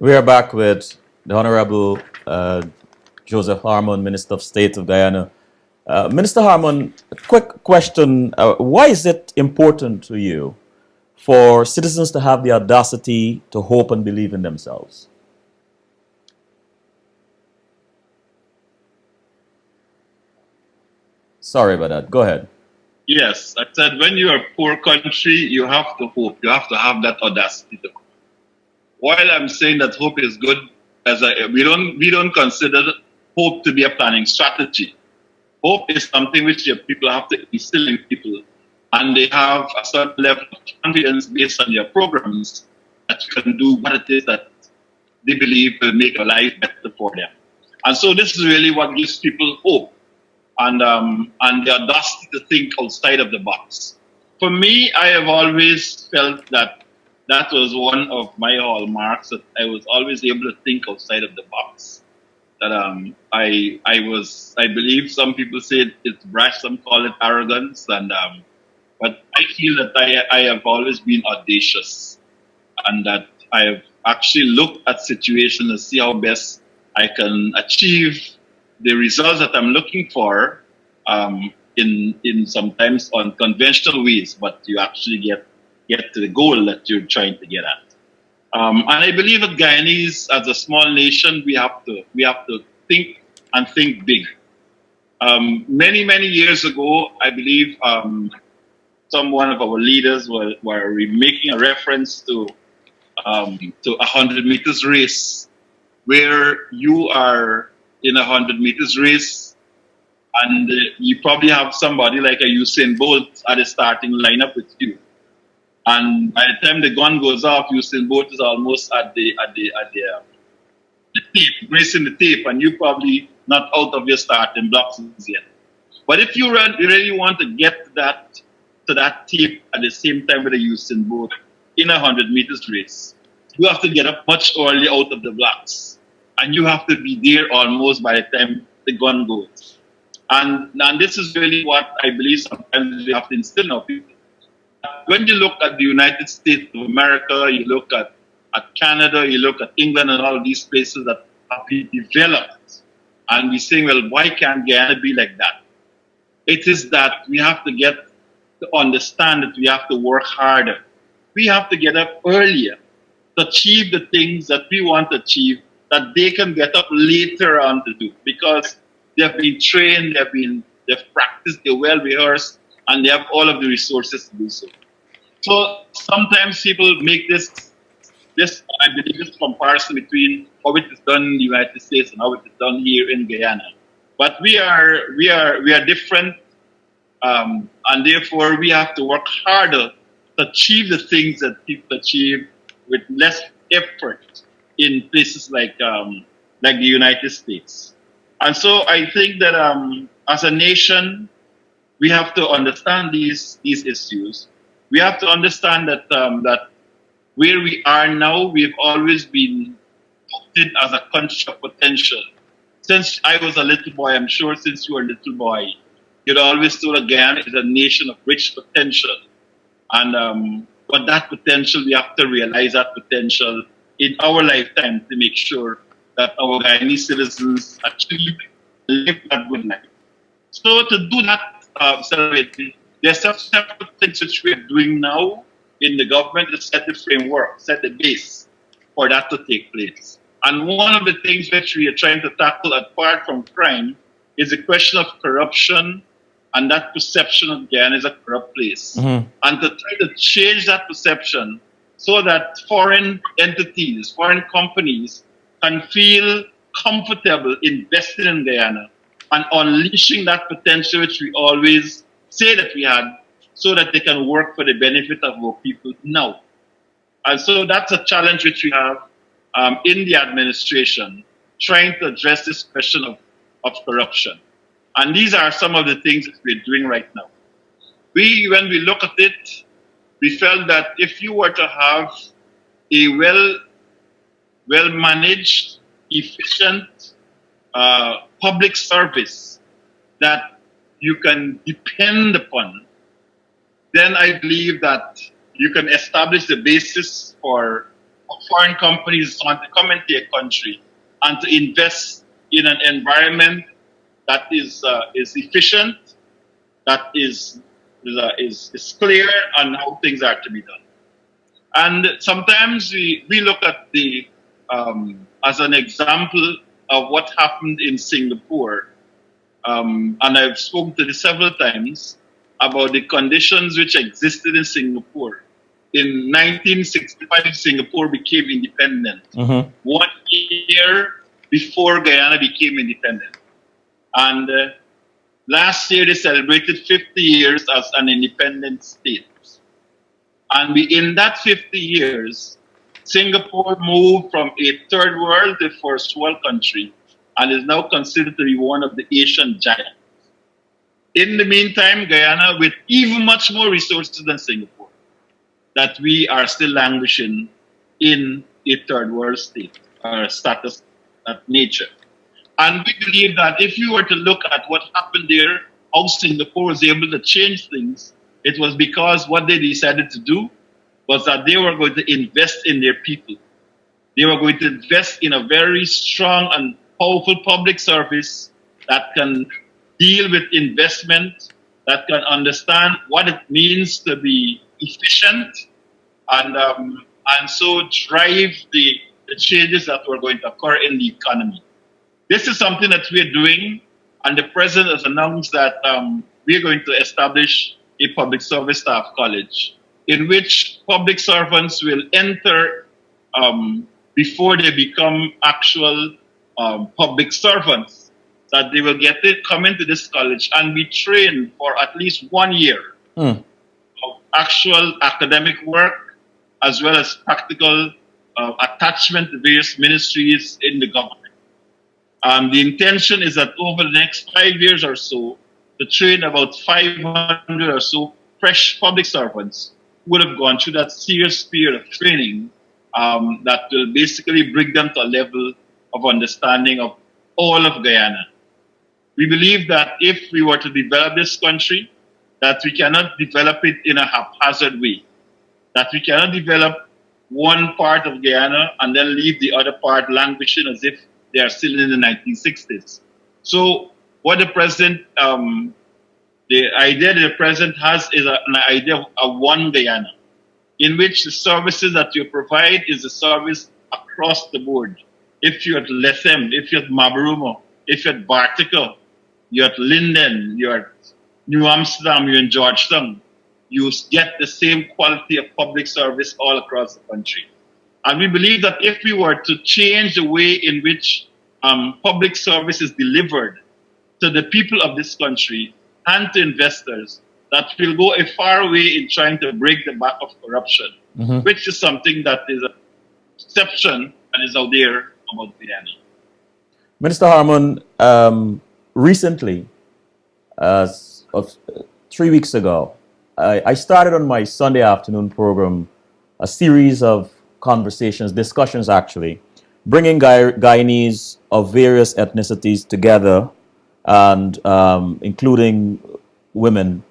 We are back with the Honorable Joseph Harmon, Minister of State of Guyana. Minister Harmon, a quick question. Why is it important to you for citizens to have the audacity to hope and believe in themselves? Sorry about that. Go ahead. Yes, I said when you're a poor country, you have to hope. You have to have that audacity to hope. While I'm saying that hope is good, we don't consider hope to be a planning strategy. Hope is something which your people have to instill in people, and they have a certain level of confidence based on your programs that you can do what it is that they believe will make a life better for them. And so this is really what gives people hope and the audacity to think outside of the box. For me, I have always felt that that was one of my hallmarks, that I was always able to think outside of the box. That I believe some people say it's brash, some call it arrogance, but I feel that I have always been audacious, and that I have actually looked at situations to see how best I can achieve the results that I'm looking for, in sometimes unconventional ways, but you actually get to the goal that you're trying to get at. And I believe that Guyanese, as a small nation, we have to think and think big. Many years ago, I believe some one of our leaders were making a reference to 100 meters race, where you are in 100 meters race, and you probably have somebody like a Usain Bolt at the starting lineup with you. And by the time the gun goes off, Usain Bolt is almost at the tape, racing the tape, and you probably not out of your starting blocks yet. But if you really want to get to that tape at the same time with a Usain Bolt in 100 meters race, you have to get up much early out of the blocks, and you have to be there almost by the time the gun goes. And this is really what I believe sometimes we have to instill in our people. When you look at the United States of America, you look at Canada, you look at England and all of these places that have been developed, and we're saying, well, why can't Guyana be like that? It is that we have to get to understand that we have to work harder. We have to get up earlier to achieve the things that we want to achieve, that they can get up later on to do, because they have been trained, they've practiced, they're well rehearsed, and they have all of the resources to do so. So sometimes people make this I believe this comparison between how it is done in the United States and how it is done here in Guyana. But we are different, and therefore we have to work harder to achieve the things that people achieve with less effort in places like the United States. And so I think that as a nation, we have to understand these issues. We have to understand that where we are now, we've always been touted as a country of potential. Since I was a little boy, I'm sure since you were a little boy, you'd always told that Guyana is a nation of rich potential. And but that potential, we have to realize that potential in our lifetime to make sure that our Guyanese citizens achieve live that good life. So to do that, celebrating, there's several things which we are doing now in the government to set the framework, set the base for that to take place. And one of the things which we are trying to tackle apart from crime is the question of corruption and that perception of Guyana as a corrupt place. Mm-hmm. And to try to change that perception so that foreign entities, foreign companies can feel comfortable investing in Guyana and unleashing that potential which we always say that we had, so that they can work for the benefit of our people now. And so that's a challenge which we have in the administration, trying to address this question of corruption. And these are some of the things that we're doing right now. When we look at it, we felt that if you were to have a well managed, efficient public service that you can depend upon, then I believe that you can establish the basis for foreign companies want to come into a country and to invest in an environment that is efficient, that is clear on how things are to be done. And sometimes we look at the as an example of what happened in Singapore, and I've spoken to this several times about the conditions which existed in Singapore. In 1965, Singapore became independent. 1 year before Guyana became independent. And last year they celebrated 50 years as an independent state. And in that 50 years, Singapore moved from a third world to first world country and is now considered to be one of the Asian giants. In the meantime, Guyana, with even much more resources than Singapore, that we are still languishing in a third world state, status of nature. And we believe that if you were to look at what happened there, how Singapore was able to change things, it was because what they decided to do was that they were going to invest in their people. They were going to invest in a very strong and powerful public service that can deal with investment, that can understand what it means to be efficient, and so drive the changes that were going to occur in the economy. This is something that we're doing, and the president has announced that we're going to establish a public service staff college in which public servants will enter before they become actual public servants, that they will get to come into this college and be trained for at least 1 year of actual academic work as well as practical attachment to various ministries in the government. The intention is that over the next 5 years or so, to train about 500 or so fresh public servants who would have gone through that serious period of training that will basically bring them to a level of understanding of all of Guyana. We believe that if we were to develop this country, that we cannot develop it in a haphazard way, that we cannot develop one part of Guyana and then leave the other part languishing as if they are still in the 1960s. So what the president, the idea that the president has is an idea of one Guyana, in which the services that you provide is a service across the board. If you're at Lethem, if you're at Mabarumo, if you're at Bartica, you're at Linden, you're at New Amsterdam, you're in Georgetown, you get the same quality of public service all across the country. And we believe that if we were to change the way in which public service is delivered to the people of this country and to investors, that will go a far way in trying to break the back of corruption, which is something that is a perception and is out there about Guyana. Minister Harmon, recently, 3 weeks ago, I started on my Sunday afternoon program a series of conversations, discussions actually, bringing Guyanese of various ethnicities together and including women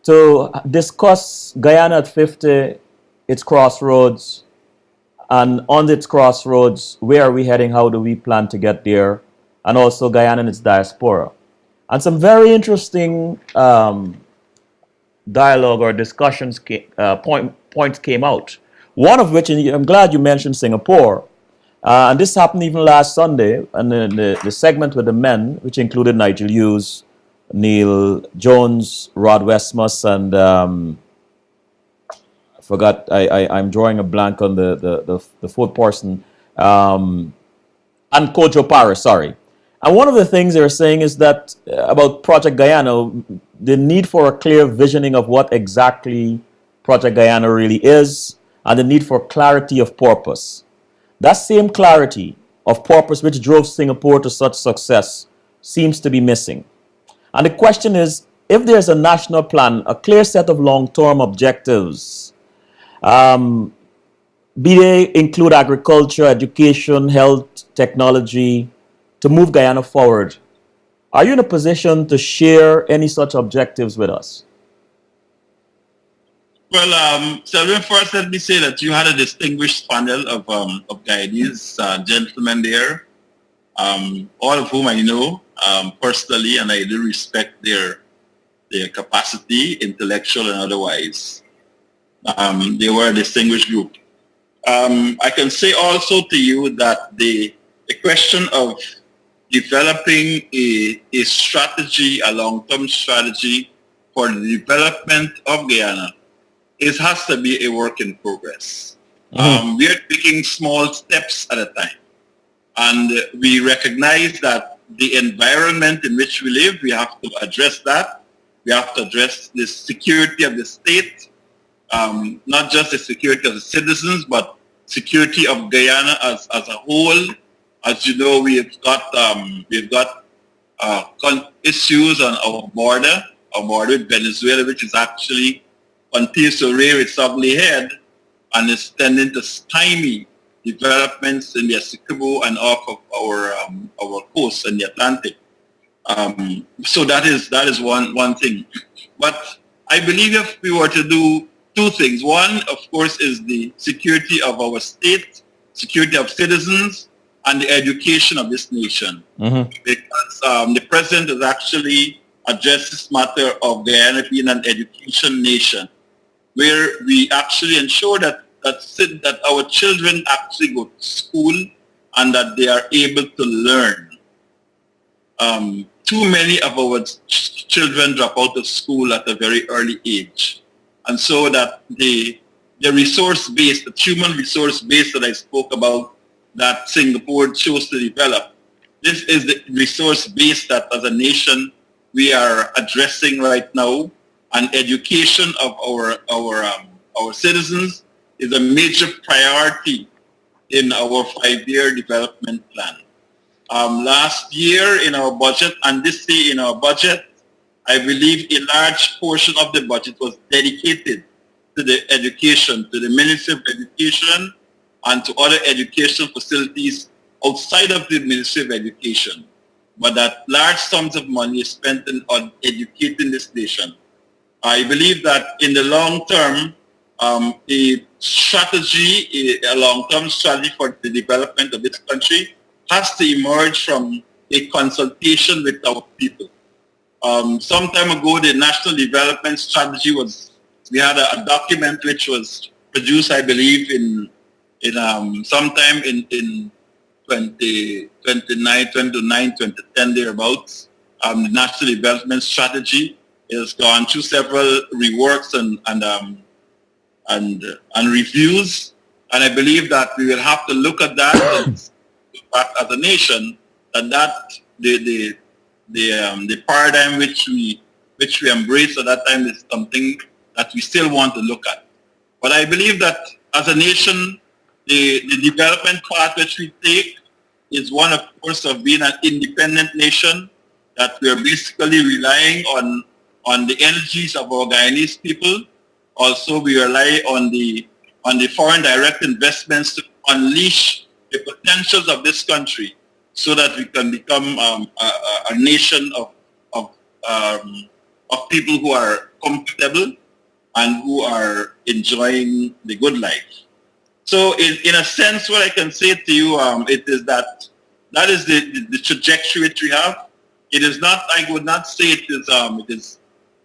to discuss Guyana at 50, its crossroads, and on its crossroads, where are we heading, how do we plan to get there, and also Guyana and its diaspora. And some very interesting dialogue or discussions points came out. One of which, and I'm glad you mentioned Singapore, and this happened even last Sunday, and the segment with the men, which included Nigel Hughes, Neil Jones, Rod Westmus, and I forgot, I'm drawing a blank on the fourth person, and Kojo Paris, sorry. And one of the things they were saying is that about Project Guyana, the need for a clear visioning of what exactly Project Guyana really is, and the need for clarity of purpose. That same clarity of purpose which drove Singapore to such success seems to be missing. And the question is, if there's a national plan, a clear set of long-term objectives, be they include agriculture, education, health, technology, to move Guyana forward, are you in a position to share any such objectives with us? Well, Selvin, first let me say that you had a distinguished panel of Guyanese gentlemen there, all of whom I know personally, and I do respect their capacity, intellectual and otherwise. They were a distinguished group. I can say also to you that the question of developing a strategy, a long-term strategy for the development of Guyana, it has to be a work in progress. We are taking small steps at a time. And we recognize that the environment in which we live, we have to address that. We have to address the security of the state, not just the security of the citizens, but security of Guyana as a whole. As you know, we've got issues on our border with Venezuela, which is actually continues to rear its ugly head and is tending to stymie developments in the Essequibo and off of our coast in the Atlantic. So that is one thing. But I believe if we were to do two things, one, of course, is the security of our state, security of citizens, and the education of this nation. Because the president has actually addressed this matter of Guyana being an education nation, where we actually ensure that our children actually go to school and that they are able to learn. Too many of our children drop out of school at a very early age. And so that the resource base, the human resource base that I spoke about, that Singapore chose to develop, this is the resource base that as a nation we are addressing right now. And education of our citizens is a major priority in our 5-year development plan. Last year in our budget and this year in our budget, I believe a large portion of the budget was dedicated to the education, to the Ministry of Education and to other educational facilities outside of the Ministry of Education. But that large sums of money is spent on educating this nation. I believe that in the long term, a long-term strategy for the development of this country has to emerge from a consultation with our people. Some time ago, the National Development Strategy we had a document which was produced, I believe, sometime in 2010 thereabouts. The National Development Strategy has gone through several reworks and reviews, and I believe that we will have to look at that as a nation, the paradigm which we embraced at that time is something that we still want to look at. But I believe that as a nation, the development path which we take is one, of course, of being an independent nation, that we are basically relying on the energies of our Guyanese people. Also, we rely on the foreign direct investments to unleash the potentials of this country so that we can become a nation of people who are comfortable and who are enjoying the good life. So in a sense, what I can say to you, it is that is the trajectory which we have. It is not, I would not say it is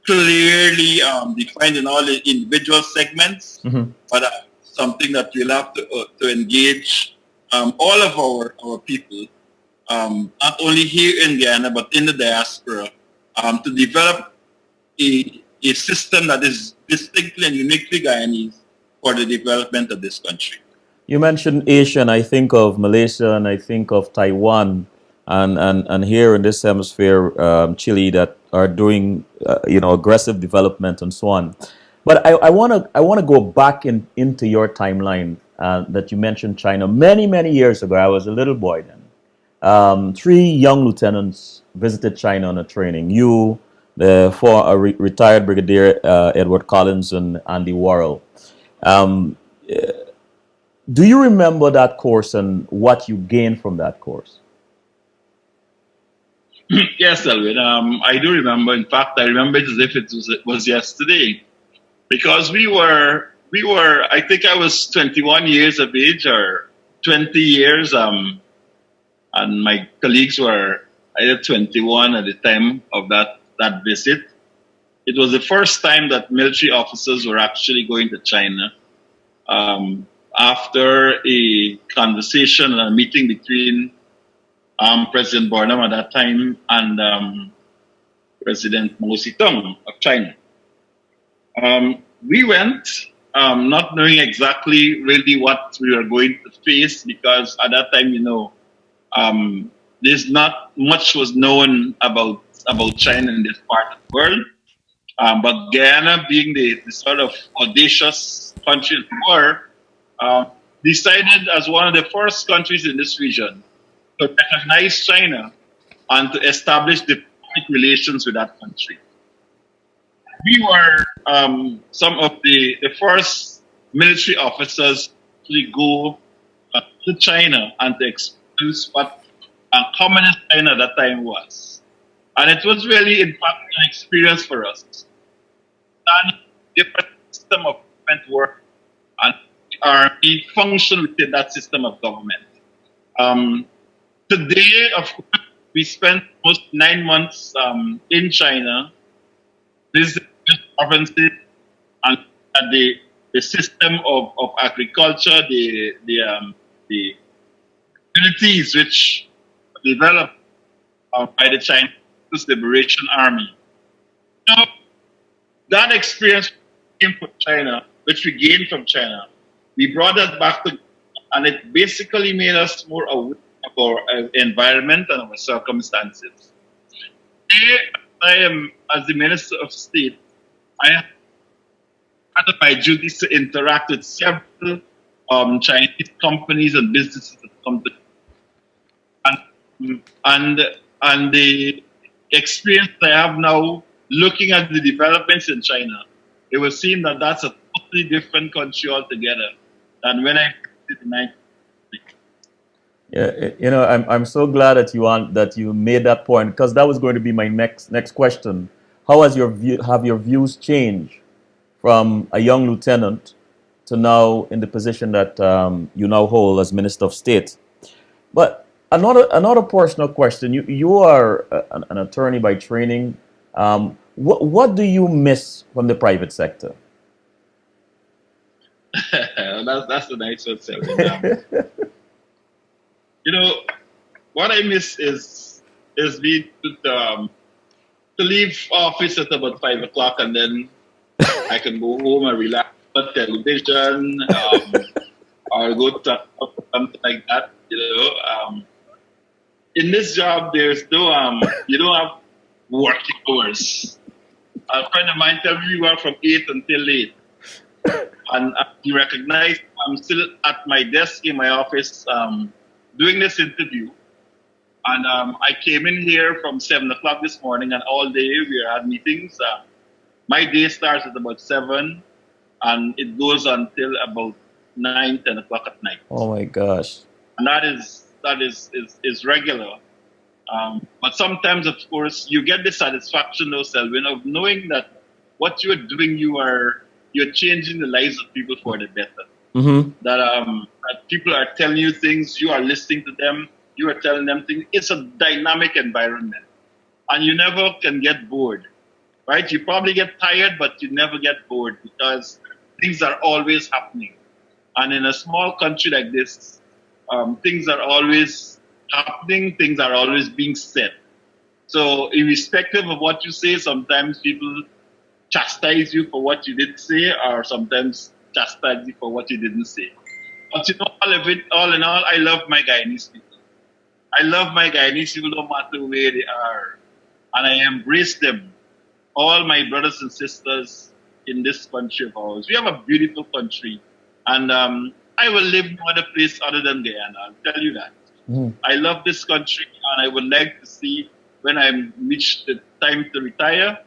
clearly defined in all the individual segments, but something that we'll have to engage all of our people, not only here in Guyana, but in the diaspora, to develop a system that is distinctly and uniquely Guyanese for the development of this country. You mentioned Asia, and I think of Malaysia, and I think of Taiwan, and here in this hemisphere, Chile, that are doing aggressive development and so on. But I want to go back into your timeline that you mentioned China many years ago. I was a little boy then. 3 young lieutenants visited China on a training. You, the retired Brigadier Edward Collins, and Andy Worrell. Do you remember that course and what you gained from that course? Yes, Elvin. I do remember. In fact, I remember it as if it was yesterday, because I think I was 21 years of age or 20 years, and my colleagues were either 21 at the time of that visit. It was the first time that military officers were actually going to China, after a conversation and a meeting between President Burnham at that time and President Mao Zedong of China. We went not knowing exactly really what we were going to face, because at that time, there's not much was known about China in this part of the world. But Guyana, being the sort of audacious country we were, decided as one of the first countries in this region to recognize China and to establish diplomatic relations with that country. We were some of the first military officers to go to China and to experience what communist China at that time was. And it was really, in fact, an experience for us. And different system of government work, and the army function within that system of government. Today, of course, we spent almost 9 months in China, visiting provinces, and the system of agriculture, the communities which were developed by the Chinese Liberation Army. Now, that experience came from China, which we gained from China. We brought that back to, and it basically made us more aware of our environment and our circumstances. Today, I am, as the Minister of State, I have part of my duties to interact with several Chinese companies and businesses that come to, and the experience I have now looking at the developments in China, it will seem that that's a totally different country altogether than when I visited in 1960. Yeah, I'm so glad that you made that point, because that was going to be my next question. How have your views changed from a young lieutenant to now in the position that you now hold as Minister of State? But another personal question. You are an attorney by training. What do you miss from the private sector? That's a nice one, Selwyn. What I miss is being to leave office at about 5 o'clock, and then I can go home and relax on television, or go to something like that. In this job, there's no you don't have working hours. A friend of mine tells me we work from 8 until 8. And you recognize I'm still at my desk in my office doing this interview. And I came in here from 7 o'clock this morning, and all day we had meetings. My day starts at about 7, and it goes until about 9, 10 o'clock at night. Oh my gosh. And that is regular. But sometimes, of course, you get the satisfaction, though, Selwyn, of knowing that what you're doing, you're changing the lives of people for the better. Mm-hmm. That people are telling you things, you are listening to them, you are telling them things. It's a dynamic environment, and you never can get bored, right? You probably get tired, but you never get bored, because things are always happening. And in a small country like this, things are always happening, things are always being said. So irrespective of what you say, sometimes people chastise you for what you did say, or sometimes chastise you for what you didn't say. But all in all, I love my Guyanese people. I love my Guyanese people no matter where they are. And I embrace them, all my brothers and sisters in this country of ours. We have a beautiful country. And I will live no other place other than Guyana, I'll tell you that. Mm. I love this country, and I would like to see, when I reach the time to retire,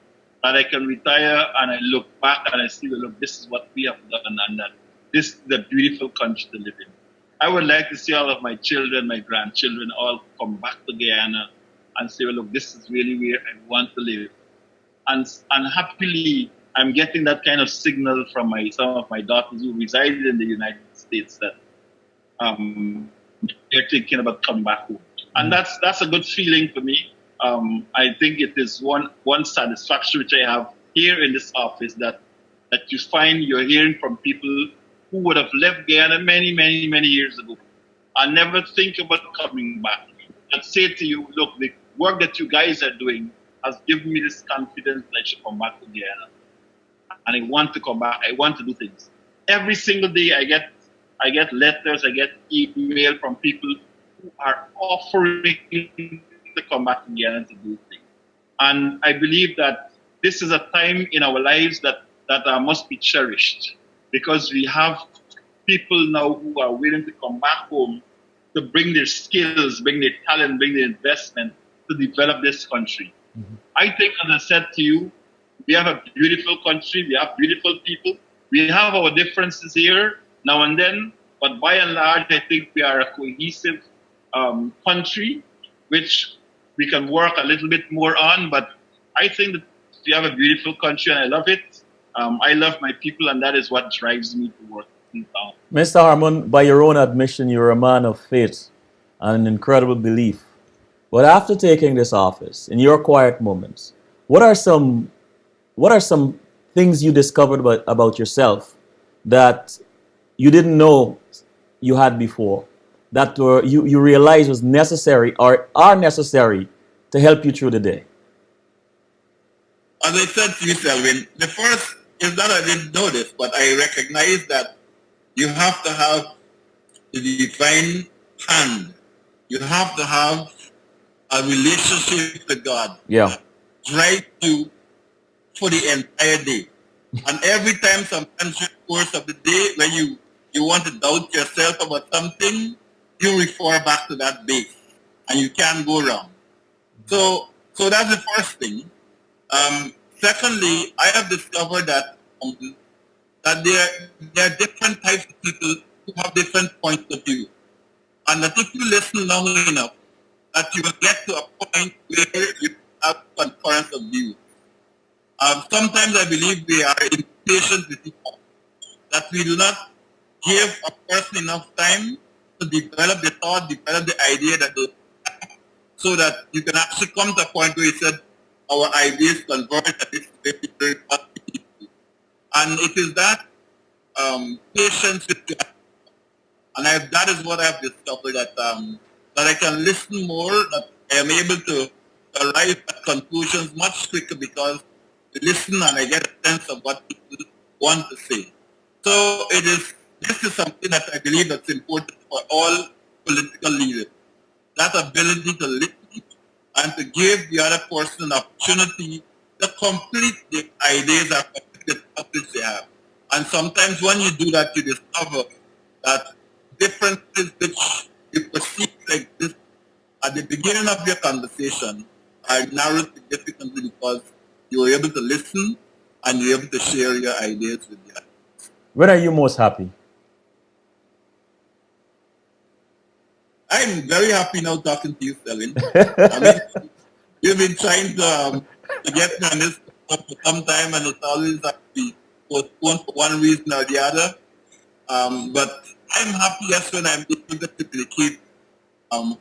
that I can retire and I look back and I see, well, look, this is what we have done, and that this is a beautiful country to live in. I would like to see all of my children, my grandchildren, all come back to Guyana and say, well, look, this is really where I want to live. And happily, I'm getting that kind of signal from some of my daughters who reside in the United States that they're thinking about coming back home, and that's a good feeling for me. I think it is one satisfaction which I have here in this office that you find you're hearing from people who would have left Guyana many years ago and never think about coming back. And say to you, look, the work that you guys are doing has given me this confidence that I should come back to Guyana. And I want to come back. I want to do things. Every single day I get letters, I get email from people who are offering to come back to Guyana to do things. And I believe that this is a time in our lives that must be cherished, because we have people now who are willing to come back home to bring their skills, bring their talent, bring their investment to develop this country. Mm-hmm. I think, as I said to you, we have a beautiful country, we have beautiful people, we have our differences here now and then, but by and large, I think we are a cohesive country, which we can work a little bit more on, but I think that we have a beautiful country and I love it. I love my people, and that is what drives me to work in town. Mr. Harmon, by your own admission, you're a man of faith and an incredible belief. But after taking this office, in your quiet moments, what are some things you discovered about yourself that you didn't know you had before, that you realized was necessary or are necessary to help you through the day? As I said to you, Selwyn, the first is that I didn't know this, but I recognize that you have to have the divine hand. You have to have a relationship with God. Yeah. Drive you for the entire day. And every time, sometimes in the course of the day, when you want to doubt yourself about something, you refer back to that base, and you can't go wrong. So that's the first thing. Secondly, I have discovered that there are different types of people who have different points of view, and that if you listen long enough, that you will get to a point where you have concurrence of view. Sometimes I believe we are impatient with people, that we do not give a person enough time to develop the thought, develop the idea that they have, so that you can actually come to a point where you said, our ideas converge at this very possibility. And it is that patience with God. And that is what I've discovered, that I can listen more, that I am able to arrive at conclusions much quicker because I listen and I get a sense of what people want to say. So this is something that I believe that's important for all political leaders. That ability to listen and to give the other person an opportunity to complete the ideas or complete the topics they have. And sometimes when you do that, you discover that differences which you perceive like this at the beginning of your conversation are narrowed significantly because you were able to listen and you're able to share your ideas with the others. When are you most happy? I'm very happy now talking to you, Selin. I mean, you've been trying to get me on this for some time, and it's always has to be postponed for one reason or the other. But I'm happiest when I'm able to communicate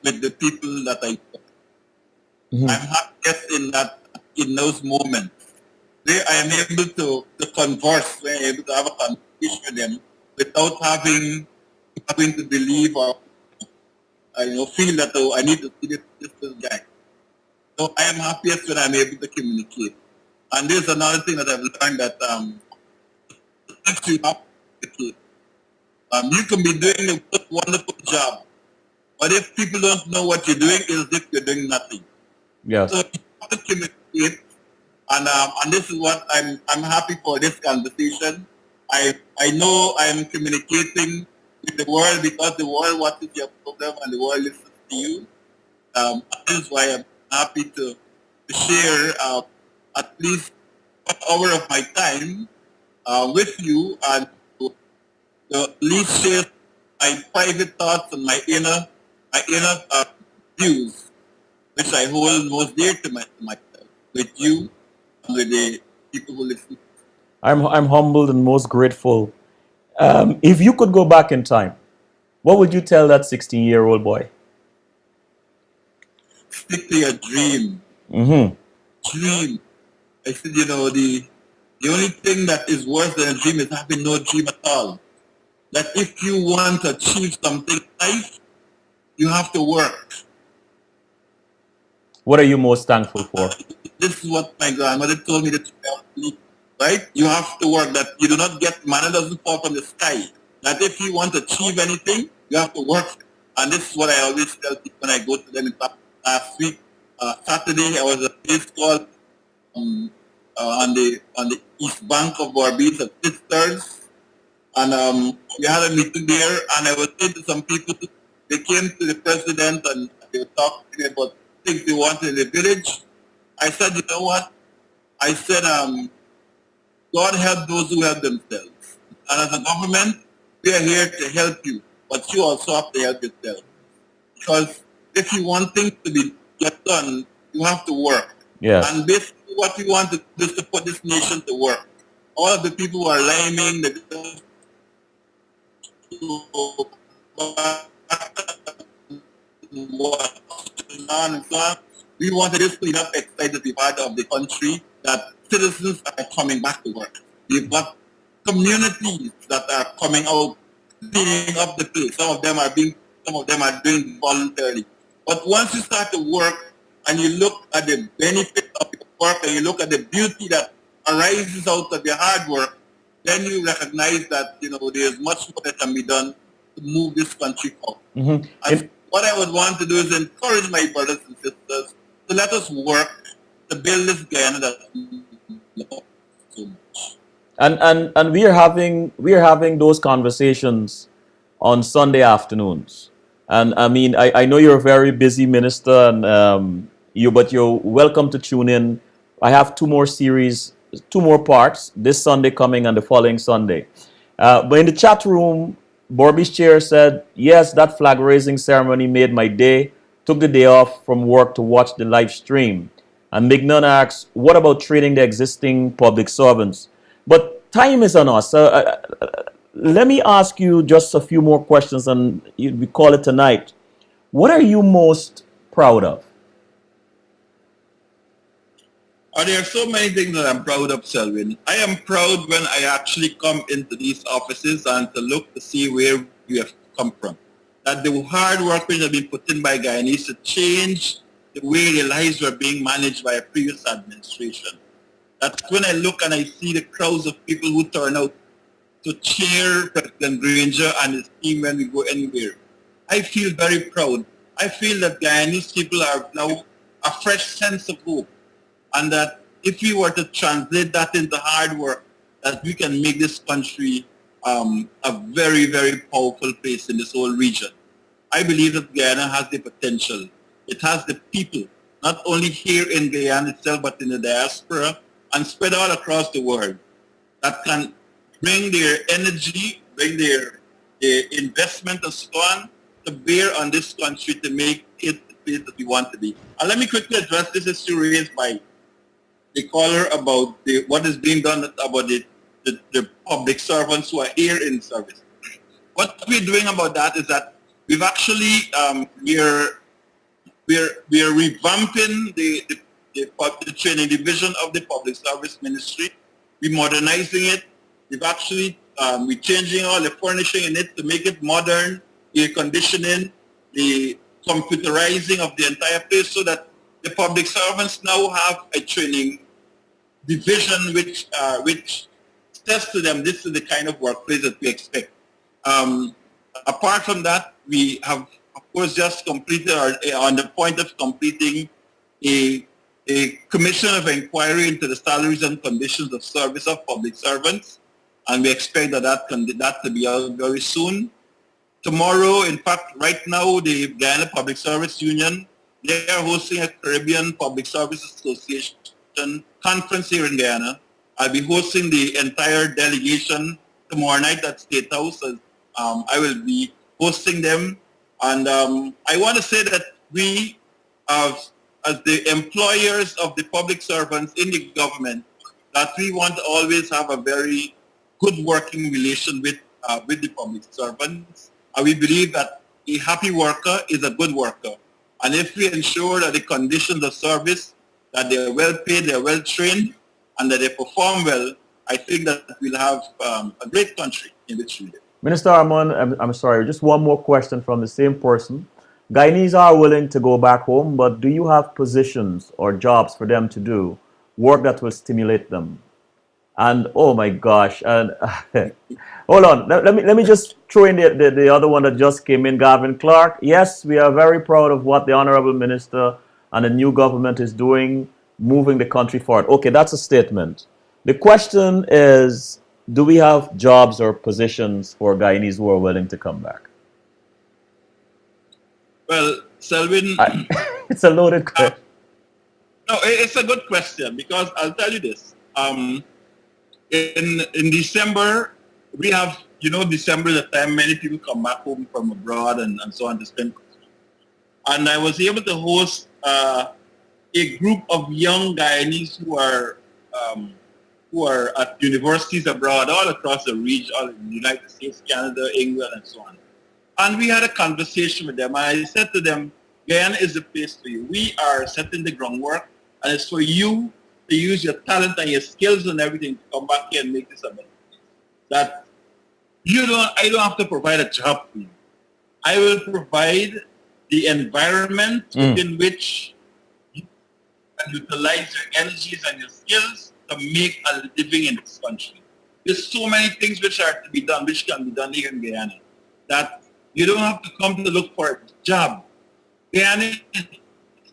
with the people that I talk. Mm-hmm. I'm happiest in those moments where I am able to converse, where I'm able to have a conversation with them without having to believe or feel that I need to see this guy. So I am happiest when I'm able to communicate. And there's another thing that I've learned, that if you have to communicate, you can be doing a wonderful job, but if people don't know what you're doing, it's as if you're doing nothing. Yes. So you have to communicate, and this is what I'm happy for this conversation. I know I'm communicating with the world because the world watches your program and the world listens to you. This is why I'm happy to share at least 1 hour of my time with you, and to at least share my private thoughts and my inner views, which I hold most dear to myself, with you and with the people who listen. I'm humbled and most grateful. If you could go back in time, what would you tell that 16-year-old boy? Stick to your dream. Mm-hmm. Dream. I said, the only thing that is worse than a dream is having no dream at all. That if you want to achieve something in life, you have to work. What are you most thankful for? This is what my grandmother told me to tell me, right? You have to work, that you do not get, manna doesn't fall from the sky. That if you want to achieve anything, you have to work. And this is what I always tell people when I go to them. In fact, last week, Saturday, I was at a place called on the east bank of Barbados at Sisters, and we had a meeting there, and I was saying to some people, they came to the president and they were talking to me about things they wanted in the village. I said, you know what? I said, God help those who help themselves. And as a government, we are here to help you, but you also have to help yourself. Because if you want things to be get done, you have to work. Yes. And basically what we want to do is to put this nation to work. All of the people who are liming the and so on, we wanted this to enough excited to be part of the country that citizens are coming back to work. We've got communities that are coming out, cleaning up the place. Some of them are doing voluntarily. But once you start to work and you look at the benefit of your work and you look at the beauty that arises out of your hard work, then you recognize that there's much more that can be done to move this country forward. Mm-hmm. And what I would want to do is encourage my brothers and sisters to let us work to build this Guyana that we love so much. And we are having those conversations on Sunday afternoons. And I mean, I know you're a very busy minister, and but you're welcome to tune in. I have two more series, two more parts this Sunday coming and the following Sunday. But in the chat room, Borby's chair said, "Yes, that flag raising ceremony made my day. Took the day off from work to watch the live stream." And Mignon asks, "What about training the existing public servants?" But time is on us. Let me ask you just a few more questions, and we call it tonight. What are you most proud of? There are so many things that I'm proud of, Selwyn. I am proud when I actually come into these offices and to look to see where we have come from. That the hard work which has been put in by Guyanese to change the way their lives were being managed by a previous administration. That's when I look and I see the crowds of people who turn out to cheer President Granger and his team when we go anywhere. I feel very proud. I feel that Guyanese people are now a fresh sense of hope, and that if we were to translate that into hard work, that we can make this country a very, very powerful place in this whole region. I believe that Guyana has the potential. It has the people, not only here in Guyana itself, but in the diaspora and spread all across the world, that can bring their energy, bring their investment and so on to bear on this country to make it the place that we want to be. And let me quickly address this issue raised by the caller about what is being done about the public servants who are here in service. What we're doing about that is that we've actually we're revamping the training division of the public service ministry. We're modernizing it. We've actually we're changing all the furnishing in it to make it modern, air conditioning, the computerizing of the entire place, so that the public servants now have a training division which says to them, this is the kind of workplace that we expect. Apart from that, we have, of course, just completed on the point of completing a commission of inquiry into the salaries and conditions of service of public servants, and we expect that to be out very soon. Tomorrow, in fact, right now, the Guyana Public Service Union, they are hosting a Caribbean Public Service Association conference here in Guyana. I'll be hosting the entire delegation tomorrow night at State House. I will be hosting them. And I want to say that we, as the employers of the public servants in the government, that we want to always have a very good working relation with the public servants. And we believe that a happy worker is a good worker. And if we ensure that the conditions of service, that they're well paid, they're well trained, and that they perform well, I think that we'll have a great country in which we live. Minister Harmon, I'm sorry, just one more question from the same person. Guyanese are willing to go back home, but do you have positions or jobs for them to do, work that will stimulate them? And oh my gosh, and hold on, let me just throw in the other one that just came in, Gavin Clark. Yes, we are very proud of what the Honorable Minister and the new government is doing, moving the country forward. Okay, that's a statement. The question is, do we have jobs or positions for Guyanese who are willing to come back? Well, Selwyn, It's a loaded question. no, it's a good question because I'll tell you this. In December, we have, December is the time many people come back home from abroad and so on to spend. And I was able to host a group of young Guyanese who are at universities abroad, all across the region, all in the United States, Canada, England, and so on. And we had a conversation with them. And I said to them, Guyana is the place for you. We are setting the groundwork, and it's for you to use your talent and your skills and everything to come back here and make this a better place. That I don't have to provide a job for you. I will provide the environment within which you can utilize your energies and your skills to make a living in this country. There's so many things which are to be done, which can be done here in Guyana, that you don't have to come to look for a job. Guyana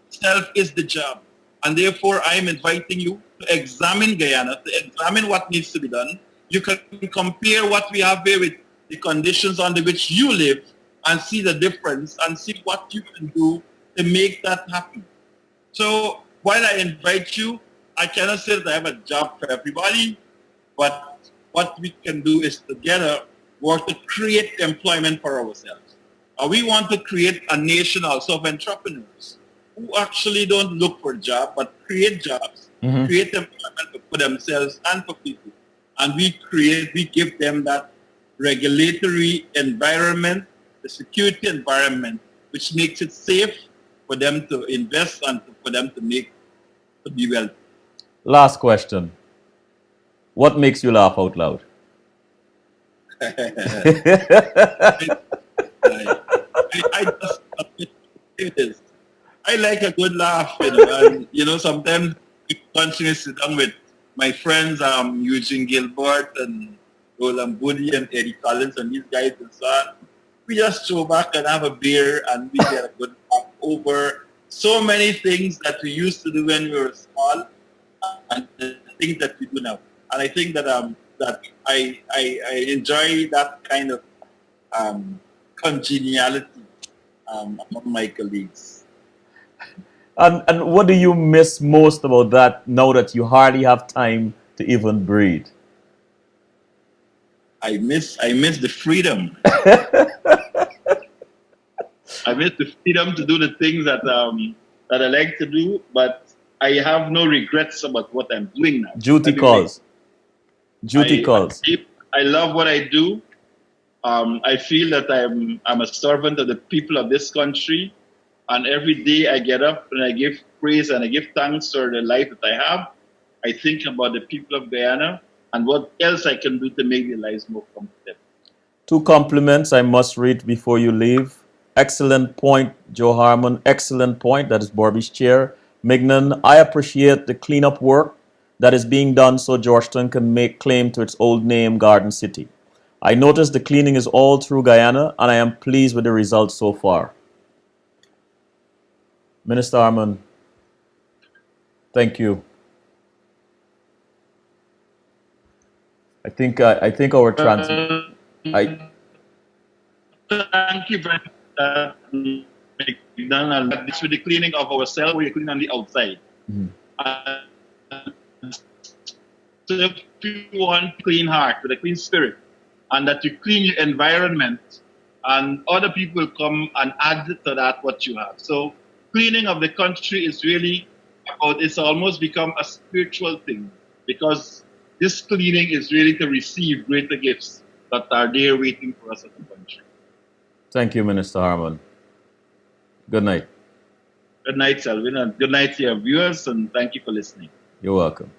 itself is the job. And therefore, I am inviting you to examine Guyana, to examine what needs to be done. You can compare what we have here with the conditions under which you live and see the difference and see what you can do to make that happen. So while I invite you, I cannot say that I have a job for everybody, but what we can do is together work to create employment for ourselves. We want to create a nation also of entrepreneurs who actually don't look for a job, but create jobs, create employment for themselves and for people. And we give them that regulatory environment, the security environment, which makes it safe for them to invest and for them to be wealthy. Last question. What makes you laugh out loud? I like a good laugh, and sometimes lunching is sit down with my friends, Eugene Gilbert and Roland Boody and Eddie Collins and these guys and so on. We just throw back and have a beer and we get a good laugh over so many things that we used to do when we were small and the things that we do now. And I think that I enjoy that kind of congeniality among my colleagues. And what do you miss most about that now that you hardly have time to even breathe? I miss the freedom. I miss the freedom to do the things that I like to do, but I have no regrets about what I'm doing now. Duty calls. Duty calls. I love what I do. I feel that I'm a servant of the people of this country. And every day I get up and I give praise and I give thanks for the life that I have. I think about the people of Guyana and what else I can do to make their lives more comfortable. 2 compliments I must read before you leave. Excellent point, Joe Harmon. Excellent point. That is Borby's chair. Mignon, I appreciate the cleanup work that is being done so Georgetown can make claim to its old name, Garden City. I noticed the cleaning is all through Guyana, and I am pleased with the results so far. Minister Harmon, thank you. I think our Thank you very much, McDonald. This with the cleaning of ourselves, we're cleaning on the outside. So if you want a clean heart with a clean spirit, and that you clean your environment, and other people come and add to that what you have. So cleaning of the country is really about, it's almost become a spiritual thing. because this cleaning is really to receive greater gifts that are there waiting for us as a country. Thank you, Minister Harmon. Good night. Good night, Selvin, and good night to your viewers, and thank you for listening. You're welcome.